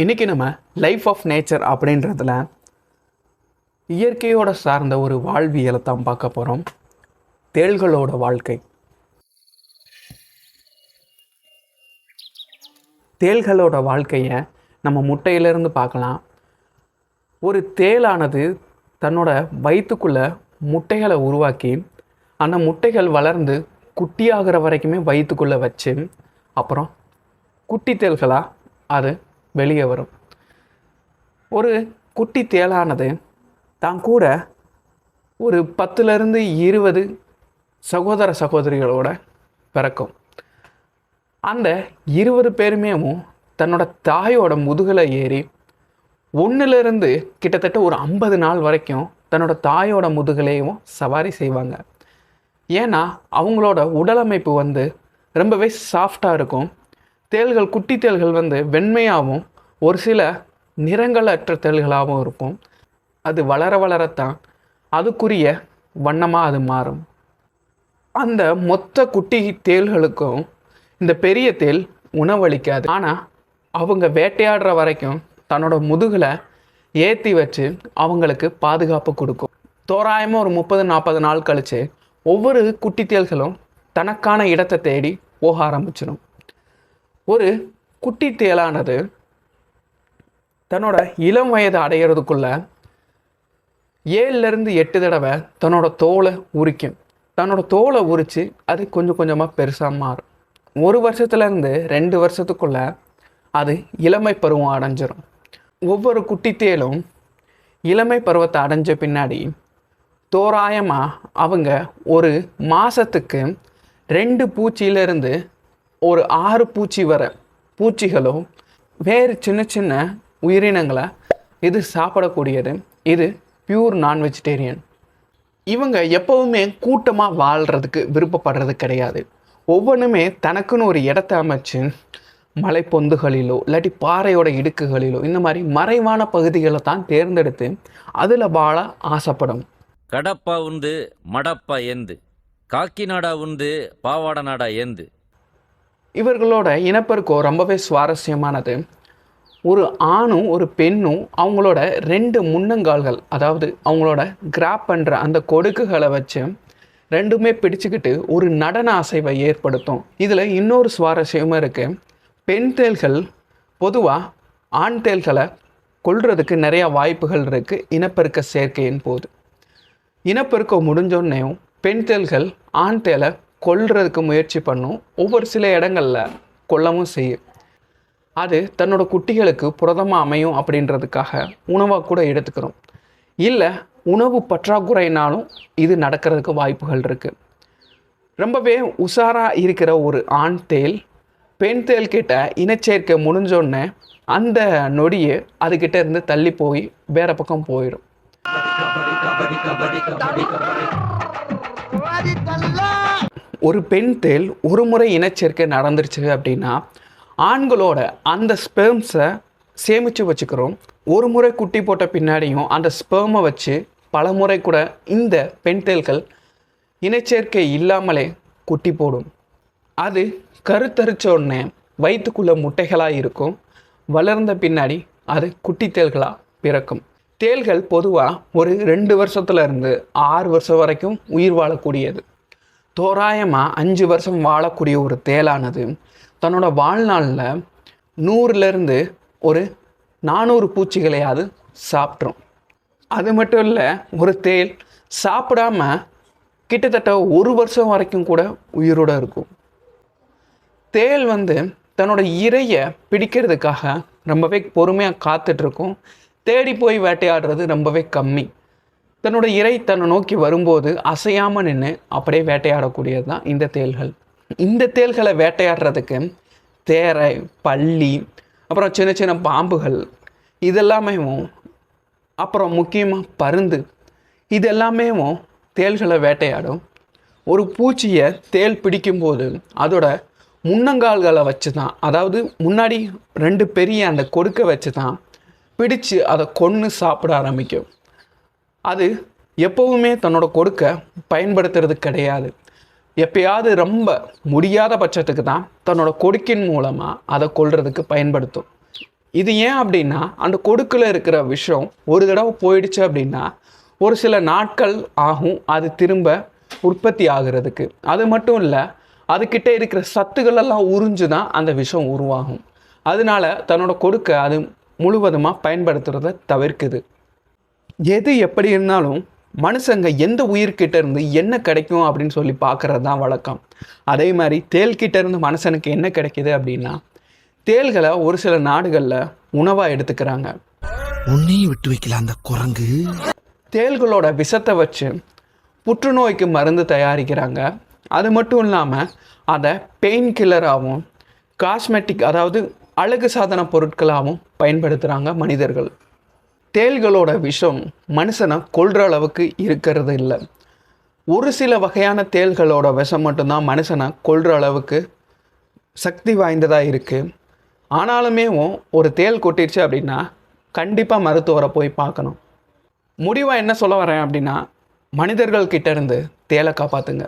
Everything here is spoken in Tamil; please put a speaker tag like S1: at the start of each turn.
S1: இன்றைக்கி நம்ம லைஃப் ஆஃப் நேச்சர் அப்படின்றதுல இயற்கையோட சார்ந்த ஒரு வாழ்வியலை தான் பார்க்க போகிறோம். தேள்களோட வாழ்க்கை. தேள்களோட வாழ்க்கையை நம்ம முட்டையிலேருந்து பார்க்கலாம். ஒரு தேளானது தன்னோட வயிற்றுக்குள்ளே முட்டைகளை உருவாக்கி அந்த முட்டைகள் வளர்ந்து குட்டியாகிற வரைக்குமே வயிற்றுக்குள்ளே வச்சு அப்புறம் குட்டி தேள்களாக அது வெளியே வரும். ஒரு குட்டி தேளானது தான் கூட ஒரு 10லேருந்து 20 சகோதர சகோதரிகளோட பிறக்கும். அந்த 20 பேருமே தன்னோட தாயோட முதுகில் ஏறி 1லேருந்து கிட்டத்தட்ட ஒரு 50 நாள் வரைக்கும் தன்னோட தாயோட முதுகலையும் சவாரி செய்வாங்க. ஏன்னா அவங்களோட உடலமைப்பு ரொம்பவே சாஃப்டாக இருக்கும். தேள்கள், குட்டி தேள்கள் வெண்மையாகவும் ஒரு சில நிறங்களற்ற தேள்களாகவும் இருக்கும். அது வளர வளரத்தான் அதுக்குரிய வண்ணமாக அது மாறும். அந்த மொத்த குட்டி தேள்களுக்கும் இந்த பெரிய தேள் உணவளிக்காது. ஆனால் அவங்க வேட்டையாடுற வரைக்கும் தன்னோட முதுகில் ஏற்றி வச்சு அவங்களுக்கு பாதுகாப்பு கொடுக்கும். தோராயமாக ஒரு 30-40 நாள் கழித்து ஒவ்வொரு குட்டி தேள்களும் தனக்கான இடத்தை தேடி போக ஆரம்பிச்சிடும். ஒரு குட்டி தேளானது தன்னோட இளம் வயது அடையிறதுக்குள்ள 7லேருந்து 8 தடவை தன்னோட தோலை உரிக்கும். தன்னோட தோலை உரித்து அது கொஞ்சம் கொஞ்சமாக பெருசாக மாறும். 1 வருஷத்துலேருந்து 2 வருஷத்துக்குள்ள அது இளமை பருவம் அடைஞ்சிடும். ஒவ்வொரு குட்டி தேளும் இளமை பருவத்தை அடைஞ்ச பின்னாடி தோராயமாக அவங்க ஒரு மாதத்துக்கு 2 பூச்சியிலேருந்து ஒரு 6 பூச்சி வர பூச்சிகளும் வேறு சின்ன சின்ன உயிரினங்களை இது சாப்பிடக்கூடியது. இது பியூர் நான் வெஜிடேரியன். இவங்க எப்போவுமே கூட்டமாக வாழ்கிறதுக்கு விருப்பப்படுறது கிடையாது. ஒவ்வொன்றுமே தனக்குன்னு ஒரு இடத்த அமைச்சு மலைப்பொந்துகளிலோ இல்லாட்டி பாறையோட இடுக்குகளிலோ இந்த மாதிரி மறைவான பகுதிகளை தான் தேர்ந்தெடுத்து அதில் வாழ ஆசைப்படும்.
S2: கடப்பா உண்டு மடப்பா ஏந்து, காக்கிநாடா உண்டு பாவாட நாடா ஏந்து.
S1: இவர்களோட இனப்பெருக்கம் ரொம்பவே சுவாரஸ்யமானது. ஒரு ஆணும் ஒரு பெண்ணும் அவங்களோட 2 முன்னங்கால்கள், அதாவது அவங்களோட கிராப் பண்ணுற அந்த கொடுக்குகளை வச்சு ரெண்டுமே பிடிச்சிக்கிட்டு ஒரு நடன அசைவை ஏற்படுத்தும். இதில் இன்னொரு சுவாரஸ்யமாக இருக்குது. பெண் தேள்கள் பொதுவாக ஆண் தேள்களை கொல்றதுக்கு நிறையா வாய்ப்புகள் இருக்குது இனப்பெருக்க சேர்க்கையின் போது. இனப்பெருக்கம் முடிஞ்சோடனேயும் பெண் தேள்கள் ஆண் தேலை கொல்றதுக்கு முயற்சி பண்ணும். ஒவ்வொரு சில இடங்களில் கொல்லவும் செய்யும். அது தன்னோட குட்டிகளுக்கு புரதமாக அமையும் அப்படின்றதுக்காக உணவாக கூட எடுத்துக்கிறோம். இல்லை உணவு பற்றாக்குறைனாலும் இது நடக்கிறதுக்கு வாய்ப்புகள் இருக்குது. ரொம்பவே உஷாராக இருக்கிற ஒரு ஆண் தேள் பெண் தேள்கிட்ட இனச்சேர்க்கை முடிஞ்சோடனே அந்த நொடியை அதுக்கிட்ட இருந்து தள்ளி போய் வேறு பக்கம் போயிடும். ஒரு பெண் தேள் ஒரு முறை இனச்சேர்க்கை நடந்துருச்சு அப்படின்னா ஆண்களோட அந்த ஸ்பெர்ம்ஸை சேமித்து வச்சுக்கிறோம். ஒரு முறை குட்டி போட்ட பின்னாடியும் அந்த ஸ்பெர்மை வச்சு பல முறை கூட இந்த பெண் தேள்கள் இனச்சேர்க்கை இல்லாமலே குட்டி போடும். அது கருத்தரிச்ச உடனே வயிற்றுக்குள்ளே முட்டைகளாக இருக்கும். வளர்ந்த பின்னாடி அது குட்டி தேள்களாக பிறக்கும். தேள்கள் பொதுவாக ஒரு 2 வருஷத்துலேருந்து 6 வருஷம் வரைக்கும் உயிர் வாழக்கூடியது. தோராயமாக 5 வருஷம் வாழக்கூடிய ஒரு தேளானது தன்னோட வாழ்நாளில் 100லேருந்து ஒரு 400 பூச்சிகளையாவது சாப்பிட்ரும். அது மட்டும் இல்லை, ஒரு தேள் சாப்பிடாம கிட்டத்தட்ட 1 வருஷம் வரைக்கும் கூட உயிரோடு இருக்கும். தேள் தன்னோட இரையை பிடிக்கிறதுக்காக ரொம்பவே பொறுமையாக காத்துட்ருக்கும். தேடி போய் வேட்டையாடுறது ரொம்பவே கம்மி. தன்னோட இரை தன்னை நோக்கி வரும்போது அசையாமல் நின்று அப்படியே வேட்டையாடக்கூடியது தான் இந்த தேள்கள். இந்த தேள்களை வேட்டையாடுறதுக்கு தேரை, பல்லி, அப்புறம் சின்ன சின்ன பாம்புகள் இதெல்லாமே, அப்புறம் முக்கியமாக பருந்து இதெல்லாமே தேள்களை வேட்டையாடும். ஒரு பூச்சியை தேள் பிடிக்கும்போது அதோட முன்னங்கால்களை வச்சு தான், அதாவது முன்னாடி 2 பெரிய அந்த கொடுக்க வச்சு தான் பிடிச்சு அதை கொன்று சாப்பிட ஆரம்பிக்கும். அது எப்போவுமே தன்னோட கொடுக்க பயன்படுத்துறது கிடையாது. எப்பயாவது ரொம்ப முடியாத பட்சத்துக்கு தான் தன்னோட கொடுக்கின் மூலமாக அதை கொல்றதுக்கு பயன்படுத்தும். இது ஏன் அப்படின்னா அந்த கொடுக்கில் இருக்கிற விஷம் ஒரு தடவை போயிடுச்சு அப்படின்னா ஒரு சில நாட்கள் ஆகும் அது திரும்ப உற்பத்தி ஆகிறதுக்கு. அது மட்டும் இல்லை, அதுக்கிட்ட இருக்கிற சத்துக்களெல்லாம் உறிஞ்சு தான் அந்த விஷம் உருவாகும். அதனால தன்னோட கொடுக்க அது முழுவதுமாக பயன்படுத்துகிறத தவிர்க்குது. எது எப்படி இருந்தாலும் மனுஷங்க எந்த உயிர்கிட்ட இருந்து என்ன கிடைக்கும் அப்படின்னு சொல்லி பார்க்கறது தான் வழக்கம். அதே மாதிரி தேள்கிட்ட இருந்து மனுஷனுக்கு என்ன கிடைக்கிது அப்படின்னா, தேள்களை ஒரு சில நாடுகளில் உணவாக எடுத்துக்கிறாங்க.
S3: உன்னையும் விட்டு வைக்கல அந்த குரங்கு.
S1: தேள்களோட விஷத்தை வச்சு புற்றுநோய்க்கு மருந்து தயாரிக்கிறாங்க. அது மட்டும் இல்லாமல் அதை பெயின் கில்லராகவும் காஸ்மெட்டிக் அதாவது அழகு சாதன பொருட்களாகவும் பயன்படுத்துகிறாங்க மனிதர்கள். தேள்களோட விஷம் மனுஷனை கொல்ற அளவுக்கு இருக்கிறது இல்லை. ஒரு சில வகையான தேள்களோட விஷம் மட்டும்தான் மனுஷனை கொல்ற அளவுக்கு சக்தி வாய்ந்ததாக இருக்குது. ஆனாலுமே ஒரு தேள் கொட்டிடுச்சு அப்படின்னா கண்டிப்பாக மருத்துவரை போய் பார்க்கணும். முடிவாக என்ன சொல்ல வரேன் அப்படின்னா, மனிதர்கள் கிட்ட இருந்து தேளை காப்பாற்றுங்க.